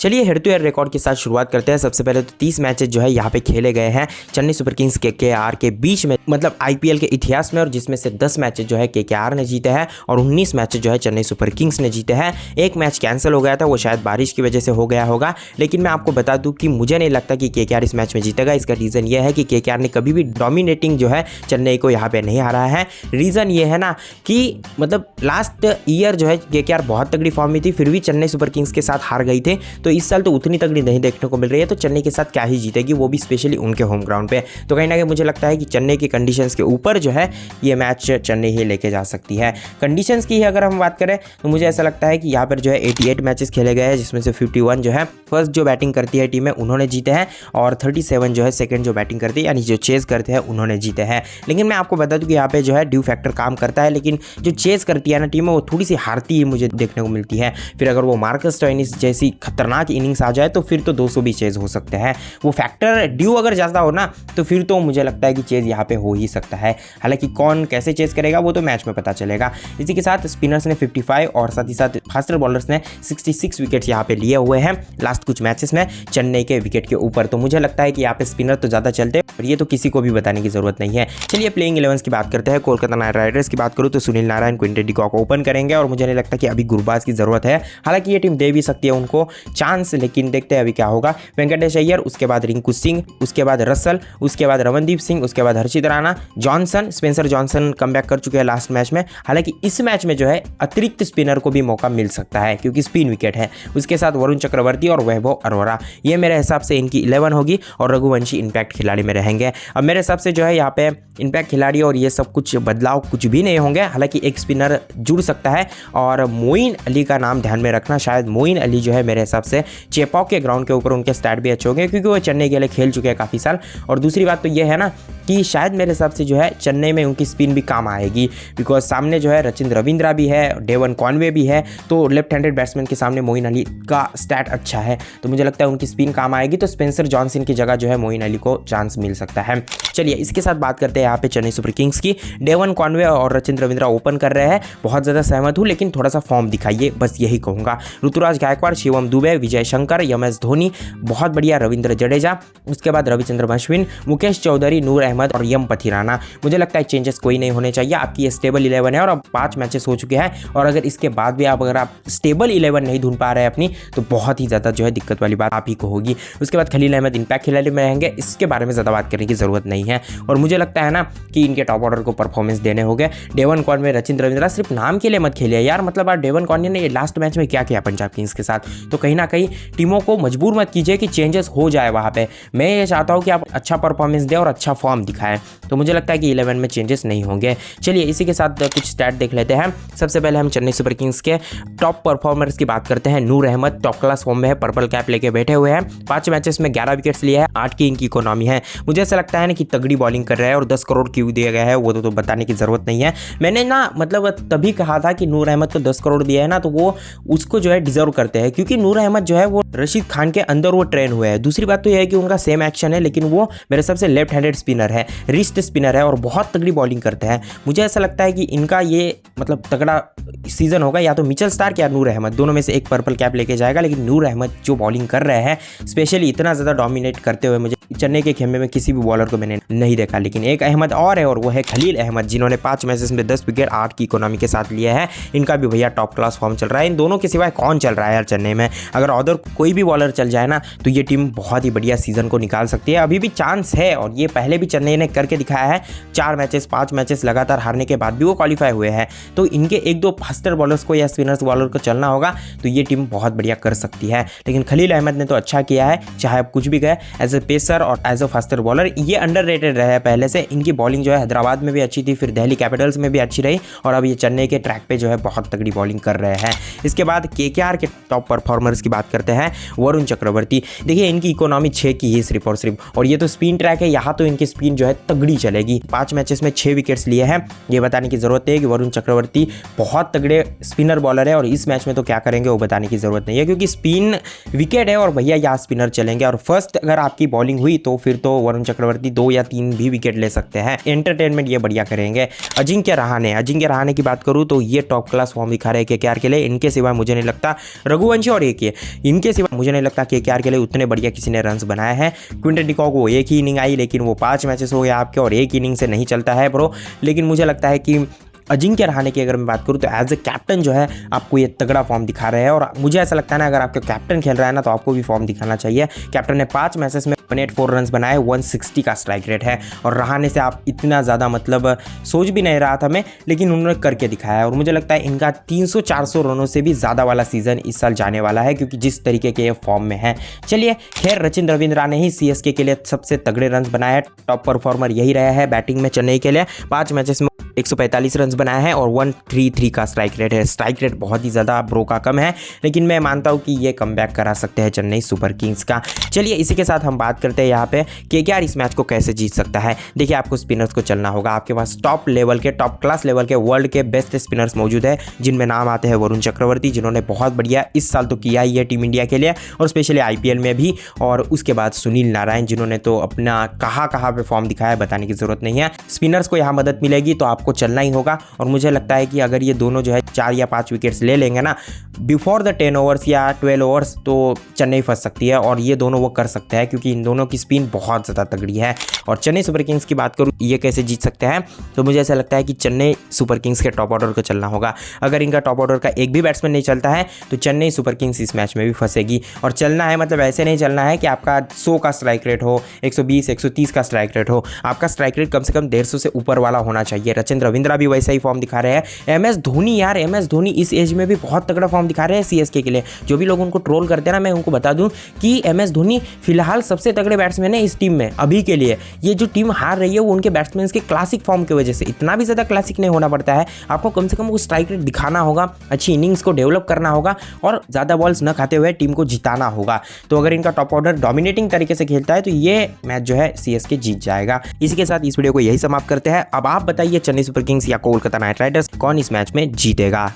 चलिए head to head record के साथ शुरुआत करते हैं। सबसे पहले तो 30 मैचेस जो है यहाँ पे खेले गए हैं चेन्नई सुपर किंग्स केकेआर के बीच में, मतलब आईपीएल के इतिहास में, और जिसमें से 10 मैचेस जो है केकेआर ने जीते हैं और 19 मैचेस जो है चेन्नई सुपर किंग्स ने जीते हैं। एक मैच कैंसिल हो गया था, वो शायद बारिश की वजह से हो गया होगा, लेकिन मैं आपको बता दूं कि मुझे नहीं लगता कि केकेआर इस मैच में जीतेगा। इसका रीज़न ये है कि केकेआर ने कभी भी डोमिनेटिंग जो है चेन्नई को यहाँ पे नहीं हारा है। रीज़न ये है ना कि मतलब लास्ट ईयर जो है केकेआर बहुत तगड़ी फॉर्म में थी, फिर भी चेन्नई सुपर किंग्स के साथ हार गई थी। तो इस साल तो उतनी तगड़ी नहीं देखने को मिल रही है, तो चेन्नई के साथ क्या ही जीतेगी, वो भी स्पेशली उनके होम ग्राउंड पे। तो कहीं ना कहीं मुझे लगता है कि चेन्नई की कंडीशंस के ऊपर जो है ये मैच चेन्नई ही लेके जा सकती है। कंडीशंस की अगर हम बात करें तो मुझे ऐसा लगता है कि यहाँ पर जो है 88 मैचेस खेले गए हैं, जिसमें से 51 जो है फर्स्ट जो बैटिंग करती है टीम है उन्होंने जीते हैं, और 37 जो है सेकंड जो बैटिंग करती है यानी जो चेज करते हैं उन्होंने जीते हैं। लेकिन मैं आपको बता दूं कि यहाँ पे जो है ड्यू फैक्टर काम करता है, लेकिन जो चेज करती है ना टीम वो थोड़ी सी हारती ही मुझे देखने को मिलती है। फिर अगर वो मार्कस स्टोइनिस जैसी खतरनाक इनिंग्स आ जाए तो फिर तो 200 भी चेज हो सकते हैं। वो फैक्टर ड्यू अगर ज़्यादा हो ना तो फिर तो मुझे लगता है कि चेज यहाँ पे हो ही सकता है। हालांकि कौन कैसे चेज करेगा वो तो मैच में पता चलेगा। इसी के साथ स्पिनर्स ने 55 और साथ ही साथ फास्टर बॉलर्स ने 66 विकेट्स यहाँ पे लिए हुए हैं लास्ट कुछ मैचेस में चेन्नई के विकेट के ऊपर। तो मुझे लगता है कि यहाँ पे स्पिनर तो ज़्यादा चलते हैं और ये तो किसी को भी बताने की जरूरत नहीं है। चलिए प्लेइंग 11 की बात करते हैं। कोलकाता नाइट राइडर्स की बात करूँ तो Sunil Narayan, Quinton de Kock open करेंगे और मुझे नहीं लगता कि अभी गुरबाज की जरूरत है। हालांकि ये टीम दे भी सकती है उनको चांस, लेकिन देखते हैं अभी क्या होगा। वेंकटेश अय्यर, उसके बाद रिंकू सिंह, उसके बाद रसल, उसके बाद रमनदीप सिंह, उसके बाद Harshit Rana, Johnson, Spencer Johnson comeback कर चुके हैं लास्ट मैच में। हालांकि इस मैच में जो है अतिरिक्त स्पिनर को भी मौका मिल सकता है क्योंकि स्पिन विकेट है। उसके साथ वरुण चक्रवर्ती और वैभव अरोरा, ये मेरे हिसाब से इनकी 11 होगी और रघुवंशी इंपैक्ट खिलाड़ी में रहेंगे। अब मेरे हिसाब से जो है यहाँ पे इंपैक्ट खिलाड़ी और ये सब कुछ बदलाव कुछ भी नहीं होंगे। हालांकि एक स्पिनर जुड़ सकता है और मोइन अली का नाम ध्यान में रखना। शायद मोइन अली जो है मेरे हिसाब से चेपॉक के ग्राउंड के ऊपर उनके स्टैट भी अच्छे होंगे क्योंकि वो चेन्नई के लिए खेल चुके हैं काफ़ी साल। और दूसरी बात तो ये है ना कि शायद मेरे हिसाब से जो है चेन्नई में उनकी स्पिन भी काम आएगी, बिकॉज सामने जो है रचिन रविंद्रा भी है, डेवन कॉनवे भी है, तो लेफ्ट हैंडेड बैट्समैन के सामने मोइन अली का स्टैट अच्छा है, तो मुझे लगता है उनकी स्पिन काम आएगी। तो स्पेंसर जॉनसन की जगह जो है मोइन अली को चांस मिल सकता है। चलिए इसके साथ बात करते हैं यहाँ पे चेन्नई सुपर किंग्स की। डेवन कॉनवे और रचिन रविंद्रा ओपन कर रहे हैं, बहुत ज़्यादा सहमत हूँ, लेकिन थोड़ा सा फॉर्म दिखाइए, बस यही कहूँगा। ऋतुराज गायकवाड़, शिवम दुबे, विजय शंकर, एम.एस. धोनी बहुत बढ़िया, रविंद्र जडेजा, उसके बाद रविचंद्रन अश्विन, मुकेश चौधरी, नूर अहमद और यम पथिराना। मुझे लगता है चेंजेस कोई नहीं होने चाहिए। आपकी ये स्टेबल 11 है और अब 5 मैचेस हो चुके हैं, और अगर इसके बाद भी अगर आप स्टेबल 11 नहीं ढूंढ पा रहे हैं अपनी, तो बहुत ही ज़्यादा जो है दिक्कत वाली बात आप ही को होगी। उसके बाद खलील अहमद इंपैक्ट खिलाड़ी में रहेंगे, इसके बारे में ज़्यादा बात करने की जरूरत नहीं है। और मुझे लगता है ना कि इनके टॉप ऑर्डर को परफॉर्मेंस देने होंगे। डेवन कॉनवे, रचिन रविंद्रा सिर्फ नाम के लिए मत खेलिए यार, मतलब आप डेवन कॉनवे ने ये लास्ट मैच में क्या किया पंजाब किंग्स के साथ, तो कहीं ना कहीं टीमों को मजबूर मत कीजिए कि चेंजेस हो जाए वहाँ पे। मैं ये चाहता हूँ कि आप अच्छा परफॉर्मेंस दें और अच्छा फॉर्म दिखाएं, तो मुझे लगता है कि 11 में चेंजेस नहीं होंगे। चलिए इसी के साथ कुछ स्टैट देख लेते हैं। सबसे पहले हम चेन्नई सुपर किंग्स के टॉप परफॉर्मर्स की बात करते हैं। नूर अहमद टॉप क्लास फॉर्म में है, पर्पल कैप लेके बैठे हुए हैं, 5 मैचेस में 11 विकेट्स लिए हैं, 8 की इनकी इकोनॉमी है। मुझे ऐसा लगता है ना कि तगड़ी बॉलिंग कर रहा है, और 10 करोड़ क्यों दिया गया है वो तो बताने की जरूरत नहीं है। मैंने ना मतलब तभी कहा था कि नूर अहमद को 10 करोड़ दिया है ना, तो वो उसको जो है डिजर्व करते हैं, क्योंकि नूर अहमद जो है वो रशीद खान के अंदर वो ट्रेन हुए हैं। दूसरी बात तो यह है कि उनका सेम एक्शन है, लेकिन वो मेरे सबसे लेफ्ट हैंडेड स्पिनर है, रिस्ट स्पिनर है और बहुत तगड़ी बॉलिंग करते हैं। मुझे ऐसा लगता है कि इनका ये मतलब तगड़ा सीजन होगा, या तो मिचेल स्टार्क या नूर अहमद, दोनों में से एक पर्पल कैप लेके जाएगा। लेकिन नूर अहमद जो बॉलिंग कर रहे हैं, स्पेशली इतना ज़्यादा डोमिनेट करते हुए मुझे चेन्नई के खेमे में किसी भी बॉलर को मैंने नहीं देखा। लेकिन एक अहमद और है, और वो है खलील अहमद, जिन्होंने 5 मैचेस में 10 विकेट 8 की इकोनॉमी के साथ लिया है। इनका भी भैया टॉप क्लास फॉर्म चल रहा है। इन दोनों के सिवाय कौन चल रहा है यार चेन्नई में? अगर अदर कोई भी बॉलर चल जाए ना तो ये टीम बहुत ही बढ़िया सीजन को निकाल सकती है। अभी भी चांस है, और ये पहले भी चेन्नई ने करके दिखाया है। 4 मैचेस 5 मैचेस लगातार हारने के बाद भी वो क्वालिफाई हुए हैं। तो इनके 1-2 फास्टर बॉलर्स को या स्पिनर्स बॉलर को चलना होगा, तो ये टीम बहुत बढ़िया कर सकती है। लेकिन खलील अहमद ने तो अच्छा किया है, चाहे अब कुछ भी गए, एज ए पेसर और एज ए फास्टर बॉलर ये अंडररेटेड रहे हैं पहले से। इनकी बॉलिंग जो है हैदराबाद में भी अच्छी थी, फिर दिल्ली कैपिटल्स में भी अच्छी रही, और अब ये चेन्नई के ट्रैक पे जो है बहुत तगड़ी बॉलिंग कर रहे हैं। इसके बाद केकेआर के टॉप परफॉर्मर्स की बात करते हैं। वरुण चक्रवर्ती, देखिए इनकी इकोनॉमी 6 की ही सिर्फ और सिर्फ, और ये तो स्पिन ट्रैक है, यहाँ तो इनकी स्पिन जो है तगड़ी चलेगी। 5 मैचेस में 6 विकेट्स लिए हैं। ये बताने की जरूरत है कि वरुण चक्रवर्ती बहुत तगड़े स्पिनर बॉलर है, और इस मैच में तो क्या करेंगे वो बताने की जरूरत नहीं है, क्योंकि स्पिन विकेट है और भैया यहाँ स्पिनर चलेंगे। और फर्स्ट अगर आपकी बॉलिंग हुई तो फिर तो वरुण चक्रवर्ती 2 या 3 भी विकेट ले सकते हैं। एंटरटेनमेंट ये बढ़िया करेंगे। अजिंक्य रहाणे की बात करूँ तो ये टॉप क्लास फॉर्म दिखा रहे हैं केकेआर के लिए। इनके सिवा मुझे नहीं लगता। रघुवंशी और एक ये इनके सिवा मुझे नहीं लगता केकेआर के लिए उतने बढ़िया किसी ने रन्स बनाए हैं। क्विंटन डिकॉक को एक ही इनिंग आई, लेकिन वो 5 मैचेस हो गए आपके, और एक इनिंग से नहीं चलता है ब्रो। लेकिन मुझे लगता है कि अजिंक्य रहाणे की अगर मैं बात करूं तो एज ए कैप्टन जो है आपको ये तगड़ा फॉर्म दिखा रहे हैं, और मुझे ऐसा लगता है ना, अगर आपका कैप्टन खेल रहा है ना तो आपको भी फॉर्म दिखाना चाहिए। कैप्टन ने 5 मैचेस में 184 रन बनाए, 160 का स्ट्राइक रेट है, और रहाणे से आप इतना ज़्यादा मतलब सोच भी नहीं रहा था मैं, लेकिन उन्होंने करके दिखाया। और मुझे लगता है इनका 300-400 रनों से भी ज़्यादा वाला सीजन इस साल जाने वाला है, क्योंकि जिस तरीके के ये फॉर्म में है। चलिए खैर, रचिन रविंद्रा ने ही सीएसके के लिए सबसे तगड़े रन बनाए हैं, टॉप परफॉर्मर यही रहा है बैटिंग में चेन्नई के लिए। 5 मैचेस में 145 रन बनाए हैं और 133 का स्ट्राइक रेट है। स्ट्राइक रेट बहुत ही ज़्यादा ब्रो का कम है, लेकिन मैं मानता हूं कि ये कमबैक करा सकते हैं चेन्नई सुपर किंग्स का। चलिए इसी के साथ हम बात करते हैं यहाँ पे केकेआर इस मैच को कैसे जीत सकता है। देखिए, आपको स्पिनर्स को चलना होगा। आपके पास टॉप लेवल के, टॉप क्लास लेवल के, वर्ल्ड के बेस्ट स्पिनर्स मौजूद है, जिनमें नाम आते हैं वरुण चक्रवर्ती, जिन्होंने बहुत बढ़िया इस साल तो किया ही है टीम इंडिया के लिए, और स्पेशली आईपीएल में भी। और उसके बाद सुनील नारायण, जिन्होंने तो अपना कहाँ पे फॉर्म दिखाया, बताने की जरूरत नहीं है। स्पिनर्स को यहाँ मदद मिलेगी तो आपको चलना ही होगा, और मुझे लगता है कि अगर ये दोनों जो है 4 या 5 विकेट्स ले लेंगे ना बिफोर द 10 ओवर्स या 12 ओवर्स, तो चेन्नई फंस सकती है, और ये दोनों वो कर सकते हैं, क्योंकि इन दोनों की स्पिन बहुत ज़्यादा तगड़ी है। और चेन्नई सुपर किंग्स की बात करूँ ये कैसे जीत सकते हैं, तो मुझे ऐसा लगता है कि चेन्नई सुपर किंग्स के टॉप ऑर्डर को चलना होगा। अगर इनका टॉप ऑर्डर का एक भी बैट्समैन नहीं चलता है तो चेन्नई सुपर किंग्स इस मैच में भी फंसेगी। और चलना है मतलब ऐसे नहीं चलना है कि आपका 100 का स्ट्राइक रेट हो, 120, 130 का स्ट्राइक रेट हो। आपका स्ट्राइक रेट कम से कम 150 से ऊपर वाला होना चाहिए। रचिन रविंद्रा भी वैसा ही फॉर्म दिखा रहे हैं। एमएस धोनी यार, एमएस धोनी इस एज में भी बहुत तगड़ा फॉर्म दिखा रहे हैं सीएसके के लिए। जो भी लोग उनको ट्रोल करते हैं ना, मैं उनको बता दूं कि एमएस धोनी फिलहाल सबसे तगड़े बैट्समैन है इस टीम में अभी के लिए। ये जो टीम हार रही है वो उनके बैट्समैन के क्लासिक फॉर्म की वजह से। इतना भी ज़्यादा क्लासिक नहीं होना पड़ता है, आपको कम से कम वो स्ट्राइक रेट दिखाना होगा, अच्छी इनिंग्स को डेवलप करना होगा, और ज़्यादा बॉल्स न खाते हुए टीम को जिताना होगा। तो अगर इनका टॉप ऑर्डर डोमिनेटिंग तरीके से खेलता है तो ये मैच जो है सीएसके जीत जाएगा। इसी के साथ इस वीडियो को यही समाप्त करते हैं। अब आप बताइए, चेन्नई सुपर किंग्स या कोलकाता नाइट राइडर्स, कौन इस मैच में जीतेगा।